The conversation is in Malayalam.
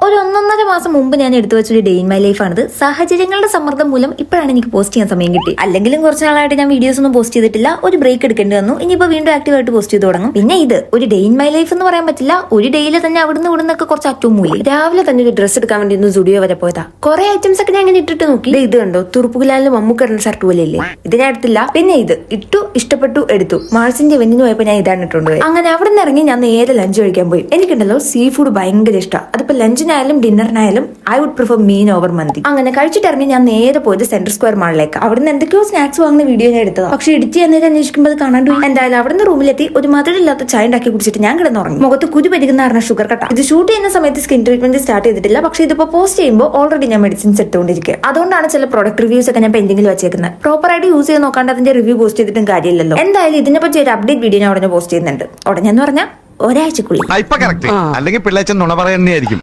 ഒരു 1.5 മാസം മുമ്പ് ഞാൻ എടുത്തു വെച്ചൊരു ഡേ ഇൻ മൈ ലൈഫ് ആണിത്. സാഹചര്യങ്ങളുടെ സമ്മർദ്ദം മൂലം ഇപ്പോഴാണ് എനിക്ക് പോസ്റ്റ് ചെയ്യാൻ സമയം കിട്ടി. അല്ലെങ്കിലും കുറച്ച് നാളായിട്ട് ഞാൻ വീഡിയോസ് ഒന്നും പോസ്റ്റ് ചെയ്തിട്ടില്ല. ഒരു ബ്രേക്ക് എടുക്കേണ്ടി വന്നു. ഇനിയിപ്പോ വീണ്ടും ആക്റ്റീവായിട്ട് പോസ്റ്റ് ചെയ്ത് തുടങ്ങും. പിന്നെ ഇത് ഒരു ഡേ ഇൻ മൈ ലൈഫ് എന്ന് പറയാൻ പറ്റില്ല. ഒരു ഡേയിൽ തന്നെ അവിടുന്ന് ഇവിടുന്നൊക്കെ കുറച്ച് അറ്റവും മൂലി. രാവിലെ തന്നെ ഒരു ഡ്രസ്സ് എടുക്കാൻ വേണ്ടി ഒന്ന് സ്റ്റുഡിയോ വരെ പോയതാ. കുറെ ഐറ്റംസ് ഒക്കെ ഞാൻ ഇങ്ങനെ ഇട്ടിട്ട് നോക്കി. ഇത് കണ്ടോ, തുറുപ്പുകുലാലിൽ മമ്മൂക്കിടുന്ന ഷർട്ട് പോലെ ഇല്ലേ, ഇത് ഞാൻ എടുത്തില്ല. പിന്നെ ഇത് ഇട്ടു, ഇഷ്ടപ്പെട്ടു, എടുത്തു. മാൾസിന്റെ വെന്നിന് പോയപ്പോ ഞാൻ ഇതാണ് ഇട്ടുകൊണ്ട്. അങ്ങനെ അവിടെ നിന്ന് ഇറങ്ങി ഞാൻ നേരെ ലഞ്ച് കഴിക്കാൻ പോയി. എനിക്കുണ്ടല്ലോ സീ ഫുഡ് ഭയങ്കര ഇഷ്ടമാണ്. അതിപ്പോ ലഞ്ചിനായാലും ഡിന്നറിനായാലും I would prefer meen over mandi. അങ്ങനെ കഴിച്ചിട്ടിറങ്ങി ഞാൻ നേരെ പോയത് സെൻട്രൽ സ്ക്വയർ മാളിലേക്ക്. അവിടുന്ന് എന്തൊക്കെയോ സ്നാക്സ് വാങ്ങുന്ന വീഡിയോ ഞാൻ എടുത്തത്. പക്ഷെ ഇടിച്ച് എന്നേരം അന്വേഷിക്കുമ്പോൾ കാണാണ്ട് എന്തായാലും അവിടുന്ന് റൂമിലെത്തി ഒരു മധുരമില്ലാത്ത ചായ ഉണ്ടാക്കി കുടിച്ചിട്ട് ഞാൻ കിടന്നുറങ്ങി. മുഖത്ത് കുരു പരിക്കുന്ന കാരണം ഷുഗർ കട്ട. ഇത് ഷൂട്ട് ചെയ്യുന്ന സമയത്ത് സ്കിൻ ട്രീറ്റ്മെന്റ് സ്റ്റാർട്ട് ചെയ്തിട്ടില്ല. പക്ഷെ ഇതിപ്പോ പോസ്റ്റ് ചെയ്യുമ്പോൾ ഓൾറെഡി ഞാൻ മെഡിസിൻസ് എടുത്തുകൊണ്ടിരിക്കുക. അതുകൊണ്ടാണ് ചില പ്രൊഡക്റ്റ് റിവ്യൂസ് ഒക്കെ ഞാൻ പെൻഡിങ്ങിൽ വെച്ചേക്കുന്നത്. പ്രോപ്പറായിട്ട് യൂസ് ചെയ്ത് നോക്കാണ്ട് അതിന്റെ റിവ്യൂ പോസ്റ്റ് ചെയ്തിട്ടും കാര്യമില്ലല്ലോ. എന്തായാലും ഇതിനെ പറ്റി ഒരു അപ്ഡേറ്റ് വീഡിയോ ഞാൻ ഉടനെ പോസ്റ്റ് ചെയ്യുന്നുണ്ട്. ഉടനെ എന്ന് പറഞ്ഞാൽ ഒരാഴ്ചക്കുള്ളിൽ. അല്ലെങ്കിൽ പിള്ളേച്ചൻ നുണ പറയുന്നതായിരിക്കും.